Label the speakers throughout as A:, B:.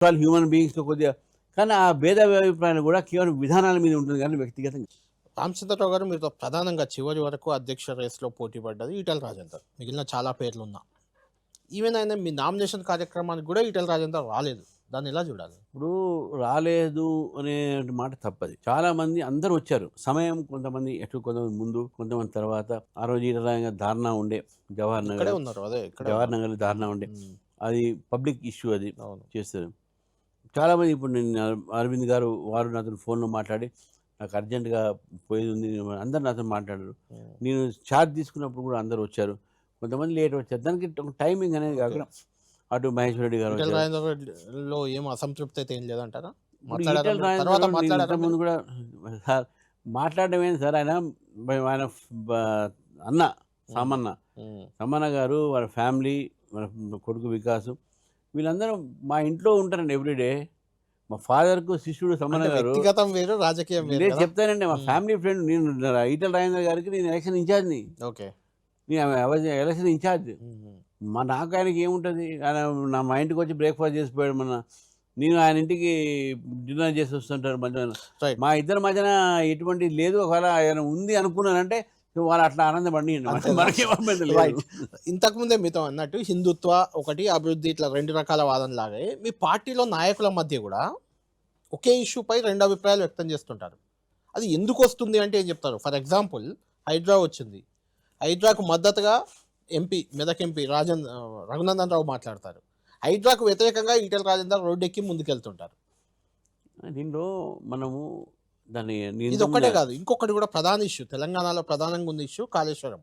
A: వాళ్ళు హ్యూమన్ బీయింగ్స్‌తో కొద్దిగా కానీ ఆ భేదాభిప్రాయాలు కూడా కేవలం విధానాల మీద ఉంటుంది కానీ వ్యక్తిగతంగా
B: రామచంద్రరావు గారు మీతో ప్రధానంగా చివరి వరకు అధ్యక్ష రేస్‌లో పోటీ పడ్డది ఈటెల రాజేందర్. మిగిలిన చాలా పేర్లున్నా. ఈవెన్ ఆయన మీ నామినేషన్ కార్యక్రమానికి కూడా ఈటెల రాజేందర్ రాలేదు. దాన్ని ఎలా చూడాలి?
A: ఇప్పుడు రాలేదు అనే మాట తప్పది. చాలామంది అందరూ వచ్చారు. సమయం కొంతమంది కొంతమంది ముందు, కొంతమంది తర్వాత. ఆ రోజు ఈటల ధారణ ఉండే జవహర్
B: ఇక్కడే
A: నగర్.
B: ఉన్నారు. అదే ఇక్కడే
A: జవహర్
B: ఉన్నారు.
A: నగర్‌లో ధారణ ఉండే.
B: హ్మ్.
A: అది పబ్లిక్ ఇష్యూ అది
B: అవును.
A: చేస్తారు. చాలామంది ఇప్పుడు నేను అరవింద్ గారు వారు నాతోని ఫోన్‌లో మాట్లాడి నాకు అర్జెంట్‌గా పోయేది ఉంది. అందరూ నాతో మాట్లాడారు.
B: హ్మ్.
A: నేను చార్జ్ తీసుకున్నప్పుడు కూడా అందరూ వచ్చారు. కొంతమంది లేట్ వచ్చారు. దానికి టైమింగ్ అనేది
B: ఓకే.
A: కాకుండా అటు మహేశ్వర్ రెడ్డి గారు
B: ఈటెల
A: వచ్చారు.
B: రాజేందర్‌లో ఏం అసంతృప్తి అయితే ఏం లేదంటారా?
A: ఇప్పుడు
B: మాట్లాడారా
A: ఈటెల
B: మీరు?
A: రాజేందర్
B: తర్వాత
A: నేను
B: మాట్లాడారా మీరు?
A: ఇంతకుముందు కూడా సార్ మాట్లాడడం ఏంది సార్ ఆయన ఆయన బ అన్న
B: హ్మ్.
A: సామన్న.
B: హ్మ్.
A: సామన్న గారు వాళ్ళ ఫ్యామిలీ, వాళ్ళ కొడుకు వికాసు వీళ్ళందరూ మా ఇంట్లో ఉంటారండి ఎవ్రీడే. మా ఫాదర్‌కు శిష్యుడు సమన్న
B: అంటే
A: గారు.
B: వ్యక్తిగతం వేరు, రాజకీయం వేరు
A: లేదు
B: కదా!
A: చెప్తానండి. మా
B: హ్మ్.
A: ఫ్యామిలీ ఫ్రెండ్ నేను ఈటెల రాజేందర్ గారికి నేను ఎలక్షన్ ఇన్‌చార్జ్‌ని.
B: ఓకే.
A: నేను ఎలక్షన్ ఇన్‌చార్జ్.
B: హుహు.
A: నాకు ఆయనకి ఏముంటది? ఆయన మా ఇంటికొచ్చి బ్రేక్‌ఫాస్ట్ చేసిపోయాడు మొన్న. నేను ఆయన ఇంటికి డిన్నర్ చేసి వస్తుంటాను మధ్యాహ్నం.
B: రైట్.
A: మా ఇద్దరి మధ్యన ఎటువంటిది లేదు. ఒకవేళ ఏమైనా ఉంది అనుకున్నానంటే వాళ్ళు అట్లా ఆనందపడనియండి.
B: అంతేనా?
A: మనకేం అభ్యంతరం లేదు.
B: రైట్. ఇంతకుముందే మీతో అన్నట్టు హిందుత్వ ఒకటి, అభివృద్ధి ఇట్లా 2 రకాల వాదనలాగే మీ పార్టీలో నాయకుల మధ్య గూడా ఒకే ఇష్యూపై 2 అభిప్రాయాలు వ్యక్తం చేస్తుంటారు. అది ఎందుకొస్తుంది అంటే ఏం చెప్తారు? ఫర్ ఎగ్జాంపుల్ హైడ్రా వచ్చింది. హైడ్రాకు మద్దతుగా మెదక్ ఎంపీ రఘునందన్ రావు మాట్లాడతారు. హైడ్రాకు వ్యతిరేకంగా ఈటెల రాజేందర్ రోడ్డెక్కి ముందుకెళ్తుంటారు.
A: దీనిలో మనము దాన్ని నేను
B: ఇదొక్కటే
A: ఇంతకుముందే
B: కాదు. ఇంకొకటి కూడా ప్రధాన ఇష్యూ. తెలంగాణలో ప్రధానంగా ఉన్న ఇష్యూ కాళేశ్వరం.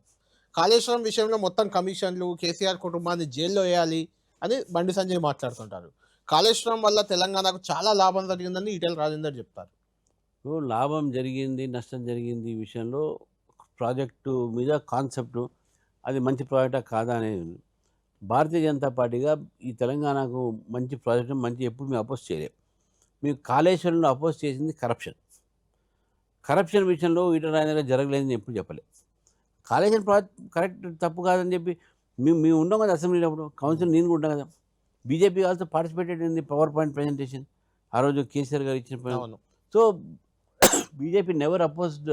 B: కాళేశ్వరం విషయంలో మొత్తం కమిషన్‌లు, కేసీఆర్ కుటుంబాన్ని జైల్‌లో ఏయాలి అని బండి సంజయ్ మాట్లాడుతుంటారు. కాళేశ్వరం వల్ల తెలంగాణకు చాలా లాభం జరిగిందని ఈటెల రాజేందర్ చెప్తారు.
A: లాభం జరిగింది, నష్టం జరిగింది ఈ విషయంలో ప్రాజెక్టు మీద కాన్సెప్టు అది మంచి ప్రాజెక్టా కాదా అనేది ఉంది. భారతీయ జనతా పార్టీగా ఈ తెలంగాణకు మంచి ప్రాజెక్ట్ మంచి ఎప్పుడు మేము అపోజ్ చేయలేం. మేము కాళేశ్వరంలో అపోజ్ చేసింది కరప్షన్. కరప్షన్ విషయంలో ఈటల రాజేందర్ గారు జరగలేదని ఎప్పుడు చెప్పలే. కాళేశ్వరం ప్రాజెక్ట్ కరెక్ట్ తప్పు కాదని చెప్పి మేము ఉన్నాం కదా అసెంబ్లీలో అప్పుడు. కౌన్సిల్ నేను కూడా ఉంటాం కదా. BJP also participated in the power point presentation. ఆ రోజు కేసీఆర్ గారు ఇచ్చిన
B: అవును.
A: So BJP never opposed